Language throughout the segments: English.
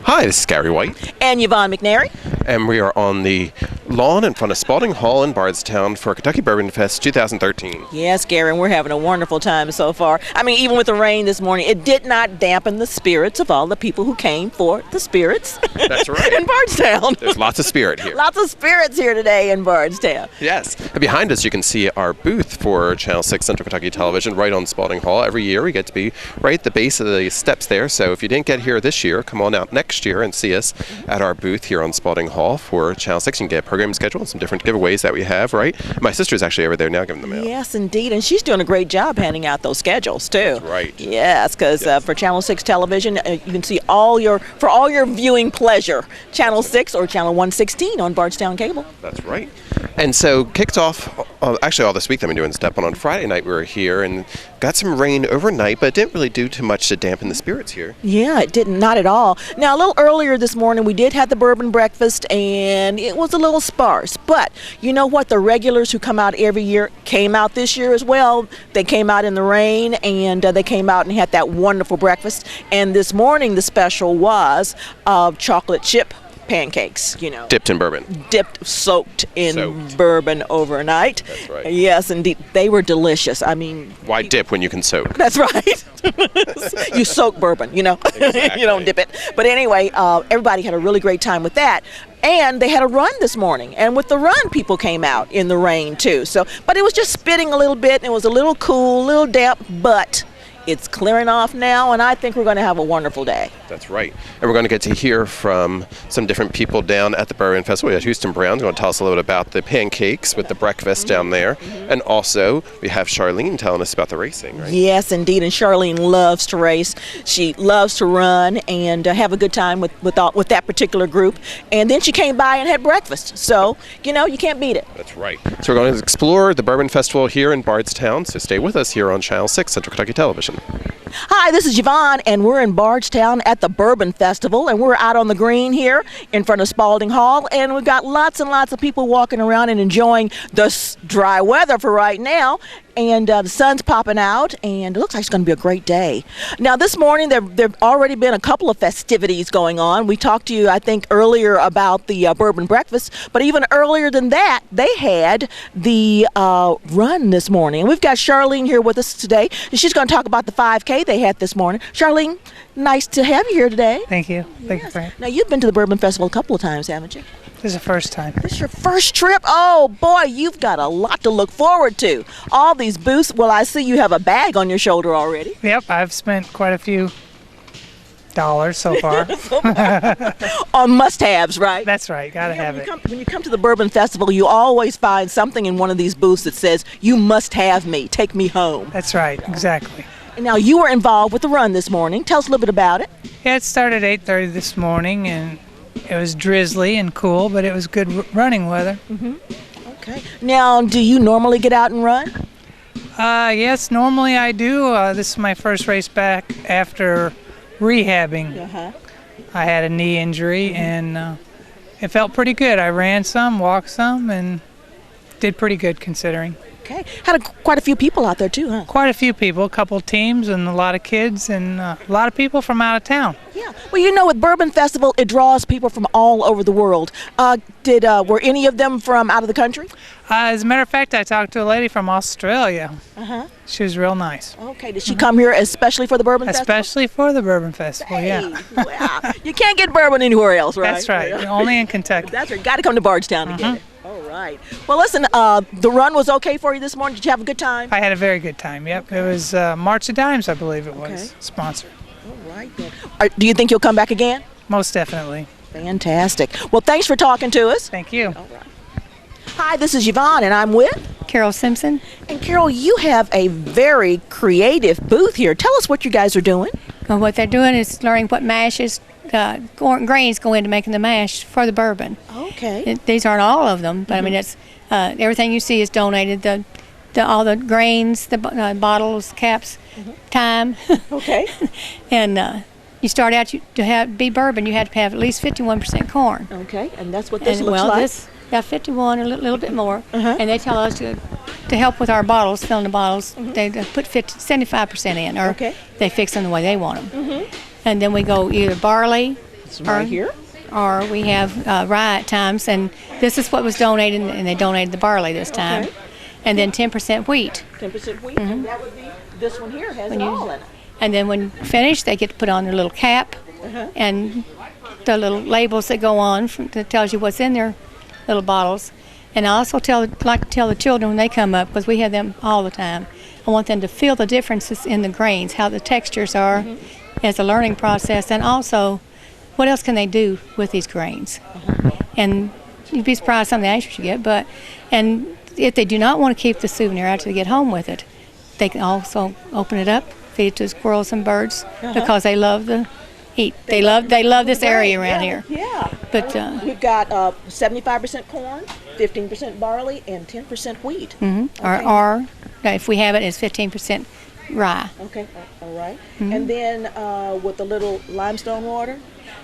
Hi, this is Gary White. And Yvonne McNary. And we are on the lawn in front of Spalding Hall in Bardstown for Kentucky Bourbon Fest 2013. Yes, Gary, and we're having a wonderful time so far. I mean, even with the rain this morning, it did not dampen the spirits of all the people who came for the spirits. That's right. In Bardstown. There's lots of spirit here. Lots of spirits here today in Bardstown. Yes. And behind us, you can see our booth for Channel 6 Central Kentucky Television right on Spalding Hall. Every year, we get to be right at the base of the steps there. So if you didn't get here this year, come on out next year and see us at our booth here on Spalding Hall for Channel 6. You can get a program schedule and some different giveaways that we have, right? My sister's actually over there now giving them out. Yes, indeed. And she's doing a great job handing out those schedules, too. That's right. Yes, because for Channel 6 Television, you can see all your viewing pleasure, Channel 6 or Channel 116 on Bardstown Cable. That's right. And so kicked off, actually all this week that I've been doing stuff, on Friday night we were here and got some rain overnight, but it didn't really do too much to dampen the spirits here. Yeah, it didn't, not at all. Now, a little earlier this morning, we did have the bourbon breakfast, and it was a little sparse. But you know what? The regulars who come out every year came out this year as well. They came out in the rain, and they came out and had that wonderful breakfast. And this morning, the special was chocolate chip pancakes, you know. Dipped in bourbon. Soaked in bourbon overnight. That's right. Yes, indeed. They were delicious. I mean... Why dip when you can soak? That's right. You soak bourbon, you know. Exactly. You don't dip it. But anyway, everybody had a really great time with that. And they had a run this morning. And with the run, people came out in the rain, too. But it was just spitting a little bit, and it was a little cool, a little damp, but... it's clearing off now, and I think we're going to have a wonderful day. That's right. And we're going to get to hear from some different people down at the Bourbon Festival. We have Houston Brown's going to tell us a little bit about the pancakes with the breakfast down there. And also, we have Charlene telling us about the racing, right? Yes, indeed. And Charlene loves to race. She loves to run and have a good time with that particular group. And then she came by and had breakfast. So, you know, you can't beat it. That's right. So we're going to explore the Bourbon Festival here in Bardstown. So stay with us here on Channel 6 Central Kentucky Television. Hi, this is Yvonne, and we're in Bardstown at the Bourbon Festival, and we're out on the green here in front of Spalding Hall, and we've got lots and lots of people walking around and enjoying the dry weather for right now. And the sun's popping out, and it looks like it's going to be a great day. Now, this morning, there have already been a couple of festivities going on. We talked to you, I think, earlier about the bourbon breakfast, but even earlier than that, they had the run this morning. And we've got Charlene here with us today, and she's going to talk about the 5K they had this morning. Charlene, nice to have you here today. Thank you. Thank you for it. Now, you've been to the Bourbon Festival a couple of times, haven't you? This is the first time. This is your first trip? Oh, boy, you've got a lot to look forward to. All these booths. Well, I see you have a bag on your shoulder already. Yep, I've spent quite a few dollars so far. On must-haves, right? That's right. Got to have it. When you come to the Bourbon Festival, you always find something in one of these booths that says, you must have me. Take me home. That's right. Exactly. And now, you were involved with the run this morning. Tell us a little bit about it. Yeah, it started at 8:30 this morning, and it was drizzly and cool, but it was good running weather. Okay. Now, do you normally get out and run? Yes, normally I do. This is my first race back after rehabbing. I had a knee injury, and it felt pretty good. I ran some, walked some, and did pretty good considering. Okay. Had quite a few people out there, too, huh? Quite a few people, a couple teams, and a lot of kids, and a lot of people from out of town. Yeah. Well, you know, with Bourbon Festival, it draws people from all over the world. Were any of them from out of the country? As a matter of fact, I talked to a lady from Australia. She was real nice. Okay. Did she come here especially for the Bourbon Festival? Especially for the Bourbon Festival, yeah. Wow. You can't get bourbon anywhere else, right? That's right. Only in Kentucky. That's right. Got to come to Bardstown to get it. All right. Well, listen, the run was okay for you this morning? Did you have a good time? I had a very good time, yep. Okay. It was March of Dimes, I believe it was, sponsored. All right, then. Do you think you'll come back again? Most definitely. Fantastic. Well, thanks for talking to us. Thank you. All right. Hi, this is Yvonne, and I'm with Carol Simpson. And Carol, you have a very creative booth here. Tell us what you guys are doing. Well, what they're doing is learning what mashes, grains go into making the mash for the bourbon. Okay. These aren't all of them, but I mean, it's everything you see is donated. All the grains, the bottles, caps, time. Okay. And you start out to be bourbon, you have to have at least 51% corn. Okay, and that's what this looks like. This got 51, a little bit more, and they tell us to help with our bottles, filling the bottles. They put 75% in, or they fix them the way they want them. And then we go either barley, It's right here. Or we have rye at times, and this is what was donated, and they donated the barley this time. Okay. And then 10% wheat. 10% wheat, and that would be, this one here has it all in it. And then when finished, they get to put on their little cap and the little labels that go on that tells you what's in their little bottles. And I also like to tell the children when they come up, because we have them all the time, I want them to feel the differences in the grains, how the textures are as a learning process, and also what else can they do with these grains. And you'd be surprised some of the answers you get, and if they do not want to keep the souvenir after they get home with it, they can also open it up, feed it to squirrels and birds, because they love the eat. They love this area around here. Yeah. But we've got 75% corn, 15% barley, and 10% wheat. or if we have it, it's 15% rye. Okay. All right. And then with the little limestone water,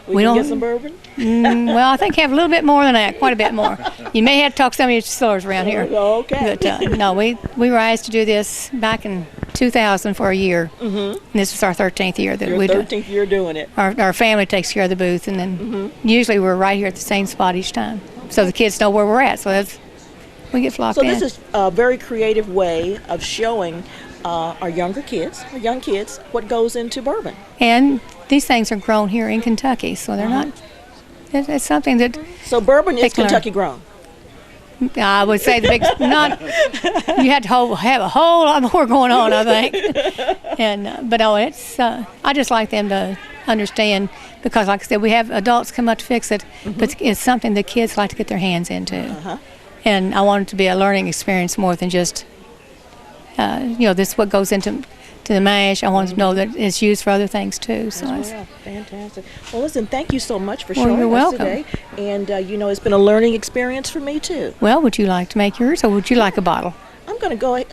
we We can don't- get some bourbon. Well, I think have a little bit more than that, quite a bit more. You may have to talk to some of your distillers around here. Okay. But no, we were asked to do this back in 2000 for a year. And this was our 13th year that Your we do. 13th year doing it. Our family takes care of the booth, and then usually we're right here at the same spot each time, so the kids know where we're at. So we get flocked So in. this is a very creative way of showing our young kids, what goes into bourbon. And these things are grown here in Kentucky, so they're not. It's something that So bourbon is They can learn. Kentucky grown. I would say the big not. You had to have a whole lot more going on, I think. And but no, it's. I just like them to understand, because, like I said, we have adults come up to fix it, but it's something the kids like to get their hands into. And I want it to be a learning experience more than just. This is what goes into the mash. I want to know that it's used for other things too. So Yeah, fantastic. Well, listen, thank you so much for Well, showing you're us welcome. today. And, it's been a learning experience for me, too. well, would you like to make yours, or would you like a bottle? I'm going to go,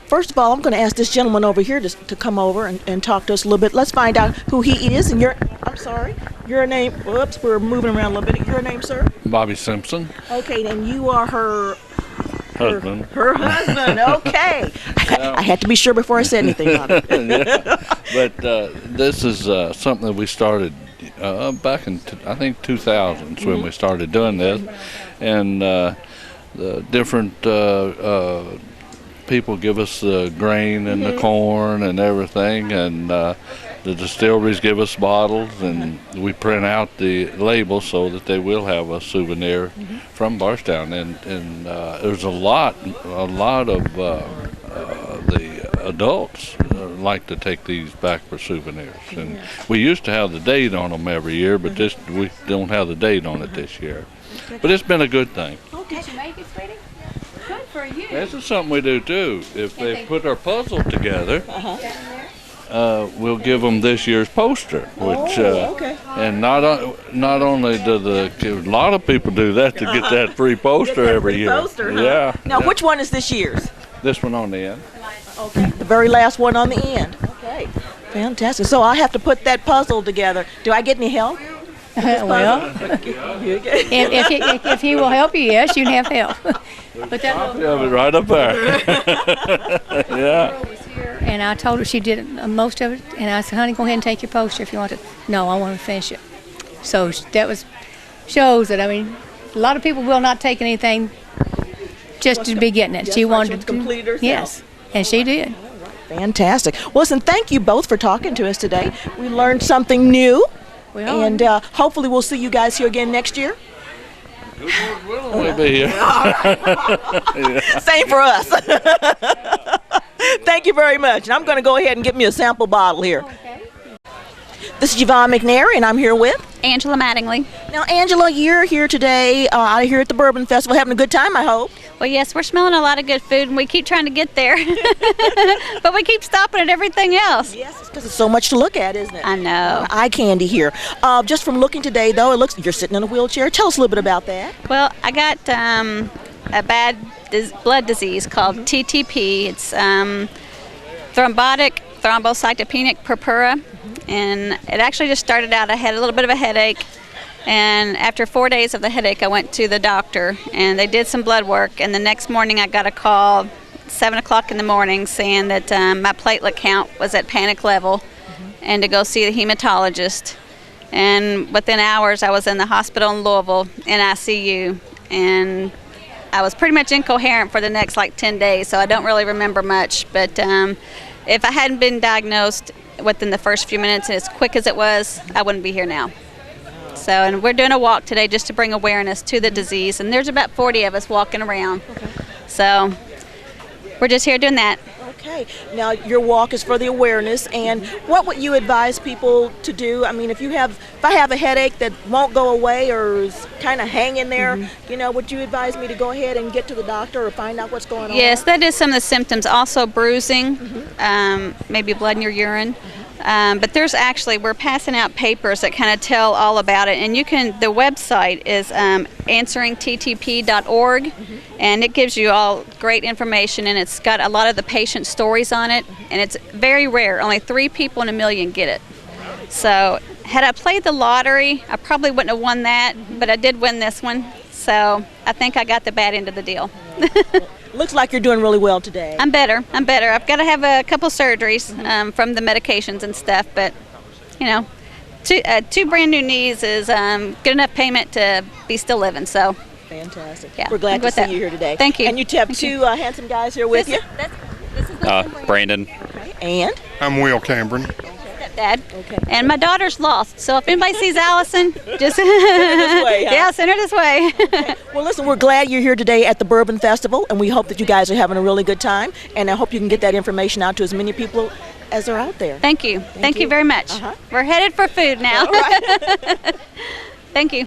first of all, I'm going to ask this gentleman over here to come over and talk to us a little bit. Let's find out who he is. And your name, whoops, we're moving around a little bit. Your name, sir? Bobby Simpson, Okay, and you are her husband. Her husband, okay. I had to be sure before I said anything on it. But this is something that we started back in, I think, 2000s when we started doing this. And the different people give us the grain and the corn and everything. And the distilleries give us bottles, and we print out the labels so that they will have a souvenir from Barstown. And there's a lot of the adults like to take these back for souvenirs. And we used to have the date on them every year, but we don't have the date on it this year. But it's been a good thing. Did you make it, sweetie? Good for you. This is something we do too. If they put our puzzle together, we'll give them this year's poster, which okay. and not only do a lot of people do that to get that free poster every year. Poster, huh? Yeah. Now, which one is this year's? This one on the end. Okay. The very last one on the end. Okay. Fantastic. So I have to put that puzzle together. Do I get any help? Well, if he will help you, yes, you can have help. But that Copy of it right up there. Yeah. girl was here, and I told her she did most of it, and I said, "Honey, go ahead and take your poster if you want to." No, I want to finish it. So that shows that. I mean, a lot of people will not take anything just to be getting it. Just She like wanted she was to complete herself. Yes, and she did. Fantastic. Well, listen, thank you both for talking to us today. We learned something new, Well, and hopefully we'll see you guys here again next year. We'll be here. Same for us. Thank you very much. And I'm going to go ahead and get me a sample bottle here. This is Yvonne McNary, and I'm here with Angela Mattingly. Now, Angela, you're here today out here at the Bourbon Festival, having a good time, I hope. Well, yes, we're smelling a lot of good food, and we keep trying to get there. But we keep stopping at everything else. Yes, it's because there's so much to look at, isn't it? I know. Eye candy here. Just from looking today, though, it looks you're sitting in a wheelchair. Tell us a little bit about that. Well, I got a bad blood disease called TTP. It's thrombotic thrombocytopenic purpura, and it actually just started out. I had a little bit of a headache, and after 4 days of the headache, I went to the doctor, and they did some blood work, and the next morning I got a call, 7 o'clock in the morning, saying that my platelet count was at panic level, and to go see the hematologist. And within hours, I was in the hospital in Louisville in ICU, and I was pretty much incoherent for the next like 10 days, so I don't really remember much. But if I hadn't been diagnosed within the first few minutes, and as quick as it was, I wouldn't be here now. So, and we're doing a walk today just to bring awareness to the disease, and there's about 40 of us walking around. Okay. So we're just here doing that. Okay. Now, your walk is for the awareness, and what would you advise people to do? I mean, if I have a headache that won't go away or is kind of hanging there, would you advise me to go ahead and get to the doctor or find out what's going on? Yes, that is some of the symptoms. Also bruising, maybe blood in your urine. But there's actually, we're passing out papers that kind of tell all about it, and the website is answeringttp.org, and it gives you all great information, and it's got a lot of the patient stories on it, and it's very rare. Only 3 people in a million get it. So had I played the lottery, I probably wouldn't have won that, but I did win this one, so I think I got the bad end of the deal. Looks like you're doing really well today. I'm better. I've got to have a couple surgeries from the medications and stuff, but, two brand new knees is good enough payment to be still living, so. Fantastic. Yeah, we're glad to see that. you here today. Thank you. And you have 2 handsome guys here with you. This is Brandon. Okay. And? I'm Will Cameron. Dad. Okay. And my daughter's lost, so if anybody sees Allison, just this way, huh? yeah, send her this way. Okay. Well, listen, we're glad you're here today at the Bourbon Festival, and we hope that you guys are having a really good time, and I hope you can get that information out to as many people as are out there. Thank you. Thank you very much. Uh-huh. We're headed for food now. All right. Thank you.